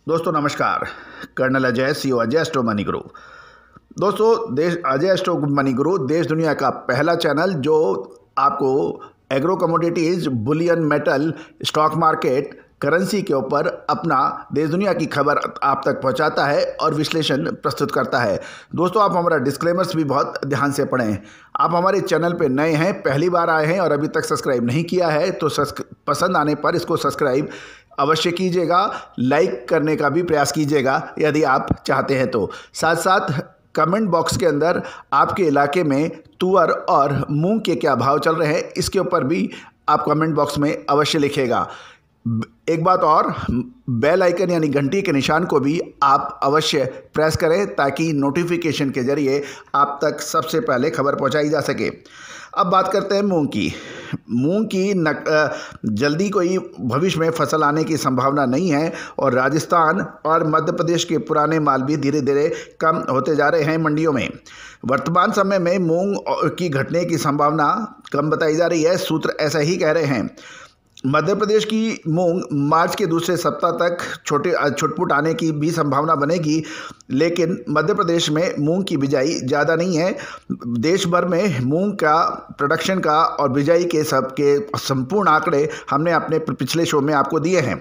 दोस्तों नमस्कार। Colonel Ajay, CEO Ajay स्टो money गुरु। दोस्तों अजय स्टो मनी गुरु देश दुनिया का पहला चैनल जो आपको agro commodities, Boolean, metal, stock market, currency के ऊपर अपना देश दुनिया की खबर आप तक पहुंचाता है और विश्लेषण प्रस्तुत करता है। दोस्तों आप हमारा डिस्क्लेमर्स भी बहुत ध्यान से पढ़ें। आप हमारे चैनल पे नए हैं, पहली बार आए हैं और अभी तक सब्सक्राइब नहीं किया है तो पसंद आने पर इसको सब्सक्राइब अवश्य कीजिएगा। लाइक करने का भी प्रयास कीजिएगा यदि आप चाहते हैं तो। साथ साथ कमेंट बॉक्स के अंदर आपके इलाके में तुअर और मूंग के क्या भाव चल रहे हैं इसके ऊपर भी आप कमेंट बॉक्स में अवश्य लिखिएगा। एक बात और, बेल आइकन यानी घंटी के निशान को भी आप अवश्य प्रेस करें ताकि नोटिफिकेशन के जरिए आप तक सबसे पहले खबर पहुंचाई जा सके। अब बात करते हैं मूंग की। मूंग की जल्दी कोई भविष्य में फसल आने की संभावना नहीं है और राजस्थान और मध्य प्रदेश के पुराने माल भी धीरे धीरे कम होते जा रहे हैं मंडियों में। वर्तमान समय में मूंग की घटने की संभावना कम बताई जा रही है। सूत्र ऐसा ही कह रहे हैं। मध्य प्रदेश की मूंग मार्च के दूसरे सप्ताह तक छुटपुट आने की भी संभावना बनेगी, लेकिन मध्य प्रदेश में मूंग की बिजाई ज़्यादा नहीं है। देश भर में मूंग का प्रोडक्शन का और बिजाई के संपूर्ण आंकड़े हमने अपने पिछले शो में आपको दिए हैं।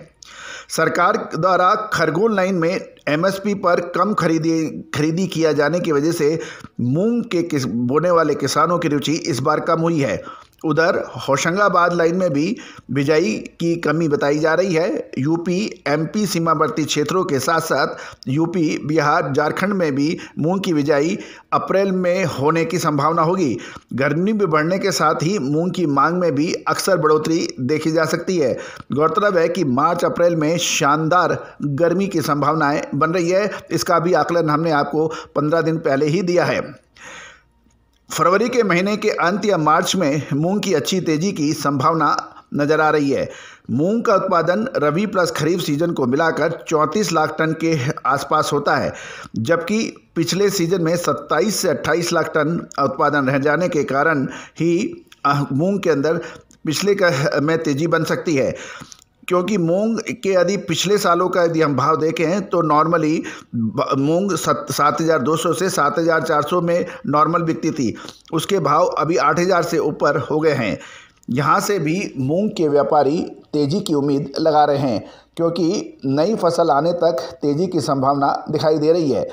सरकार द्वारा खरगोन लाइन में एमएसपी पर कम खरीदी किया जाने की वजह से मूंग के बोने वाले किसानों की रुचि इस बार कम हुई है। उधर होशंगाबाद लाइन में भी बिजाई की कमी बताई जा रही है। यूपी एमपी सीमावर्ती क्षेत्रों के साथ साथ यूपी, बिहार, झारखंड में भी मूंग की बिजाई अप्रैल में होने की संभावना होगी। गर्मी भी बढ़ने के साथ ही मूंग की मांग में भी अक्सर बढ़ोतरी देखी जा सकती है। गौरतलब है कि मार्च अप्रैल में शानदार गर्मी की संभावनाएं बन रही है। इसका भी आकलन हमने आपको 15 दिन पहले ही दिया है। फरवरी के महीने के अंत या मार्च में मूंग की अच्छी तेजी की संभावना नजर आ रही है। मूंग का उत्पादन रबी प्लस खरीफ सीजन को मिलाकर 34 लाख टन के आसपास होता है, जबकि पिछले सीजन में 27 से 28 लाख टन उत्पादन रह जाने के कारण ही मूंग के अंदर पिछले में तेजी बन सकती है। क्योंकि मूंग के यदि पिछले सालों का यदि हम भाव देखें तो नॉर्मली मूंग 7,200 से 7,400 में नॉर्मल बिकती थी। उसके भाव अभी 8,000 से ऊपर हो गए हैं। यहाँ से भी मूंग के व्यापारी तेज़ी की उम्मीद लगा रहे हैं क्योंकि नई फसल आने तक तेज़ी की संभावना दिखाई दे रही है।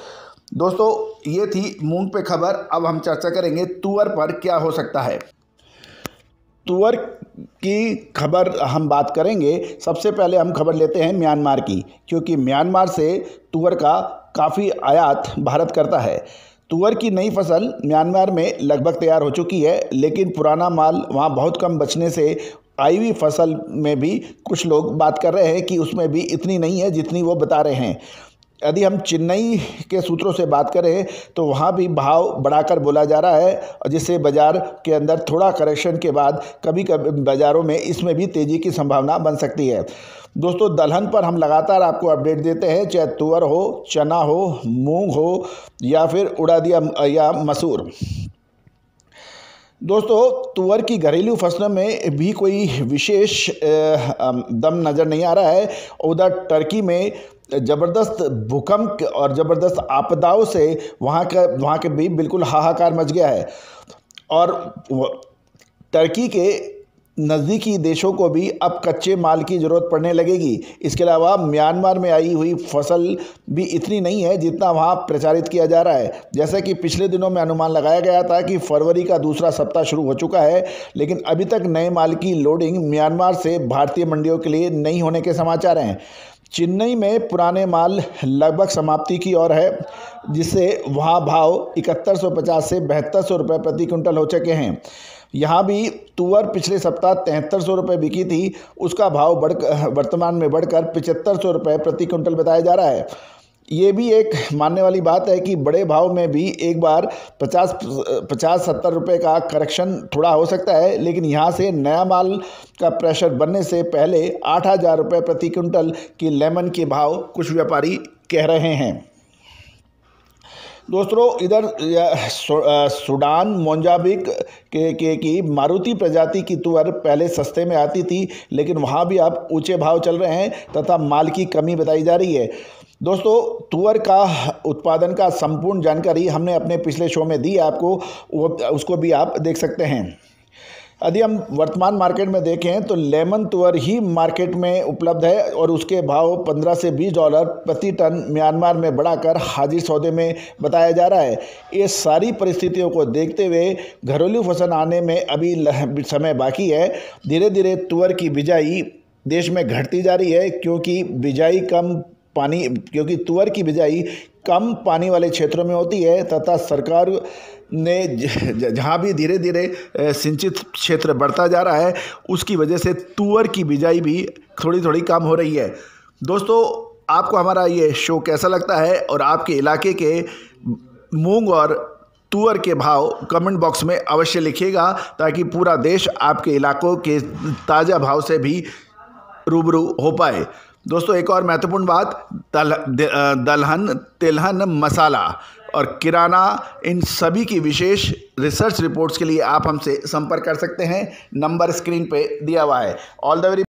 दोस्तों ये थी मूंग पे खबर। अब हम चर्चा करेंगे तुअर पर क्या हो सकता है। तुअर की खबर हम बात करेंगे। सबसे पहले हम खबर लेते हैं म्यांमार की, क्योंकि म्यांमार से तुअर का काफ़ी आयात भारत करता है। तुअर की नई फसल म्यांमार में लगभग तैयार हो चुकी है, लेकिन पुराना माल वहाँ बहुत कम बचने से आई हुई फसल में भी कुछ लोग बात कर रहे हैं कि उसमें भी इतनी नहीं है जितनी वो बता रहे हैं। यदि हम चेन्नई के सूत्रों से बात करें तो वहाँ भी भाव बढ़ाकर बोला जा रहा है, और जिससे बाज़ार के अंदर थोड़ा करेक्शन के बाद कभी कभी बाज़ारों में इसमें भी तेज़ी की संभावना बन सकती है। दोस्तों दलहन पर हम लगातार आपको अपडेट देते हैं, चाहे तुअर हो, चना हो, मूंग हो या फिर उड़द या मसूर। दोस्तों तुअर की घरेलू फसलों में भी कोई विशेष दम नज़र नहीं आ रहा है। उधर टर्की में ज़बरदस्त भूकंप और ज़बरदस्त आपदाओं से वहाँ के भी बिल्कुल हाहाकार मच गया है, और टर्की के नज़दीकी देशों को भी अब कच्चे माल की ज़रूरत पड़ने लगेगी। इसके अलावा म्यांमार में आई हुई फसल भी इतनी नहीं है जितना वहाँ प्रचारित किया जा रहा है। जैसा कि पिछले दिनों में अनुमान लगाया गया था कि फरवरी का दूसरा सप्ताह शुरू हो चुका है, लेकिन अभी तक नए माल की लोडिंग म्यांमार से भारतीय मंडियों के लिए नहीं होने के समाचार हैं। चेन्नई में पुराने माल लगभग समाप्ति की ओर है, जिससे वहाँ भाव 7150 से 7200 रुपये प्रति क्विंटल हो चुके हैं। यहाँ भी तुअर पिछले सप्ताह 7300 रुपये बिकी थी, उसका भाव वर्तमान में बढ़कर 7500 रुपये प्रति क्विंटल बताया जा रहा है। ये भी एक मानने वाली बात है कि बड़े भाव में भी एक बार 50-70 रुपये का करेक्शन थोड़ा हो सकता है, लेकिन यहाँ से नया माल का प्रेशर बनने से पहले 8,000 रुपये प्रति क्विंटल की लेमन के भाव कुछ व्यापारी कह रहे हैं। दोस्तों इधर सूडान मोजाम्बिक की मारुति प्रजाति की तुअर पहले सस्ते में आती थी, लेकिन वहाँ भी अब ऊंचे भाव चल रहे हैं तथा माल की कमी बताई जा रही है। दोस्तों तुअर का उत्पादन का संपूर्ण जानकारी हमने अपने पिछले शो में दी आपको, उसको भी आप देख सकते हैं। यदि हम वर्तमान मार्केट में देखें तो लेमन तुअर ही मार्केट में उपलब्ध है और उसके भाव $15 से $20 प्रति टन म्यांमार में बढ़ाकर हाजिर सौदे में बताया जा रहा है। ये सारी परिस्थितियों को देखते हुए घरेलू फसल आने में अभी समय बाकी है। धीरे धीरे तुअर की बिजाई देश में घटती जा रही है, क्योंकि तुअर की बिजाई कम पानी वाले क्षेत्रों में होती है तथा सरकार ने जहाँ भी धीरे धीरे सिंचित क्षेत्र बढ़ता जा रहा है, उसकी वजह से तुअर की बिजाई भी थोड़ी थोड़ी कम हो रही है। दोस्तों आपको हमारा ये शो कैसा लगता है और आपके इलाके के मूंग और तुअर के भाव कमेंट बॉक्स में अवश्य लिखिएगा, ताकि पूरा देश आपके इलाकों के ताज़ा भाव से भी रूबरू हो पाए। दोस्तों एक और महत्वपूर्ण बात, दलहन, तिलहन, मसाला और किराना, इन सभी की विशेष रिसर्च रिपोर्ट्स के लिए आप हमसे संपर्क कर सकते हैं। नंबर स्क्रीन पे दिया हुआ है। All the very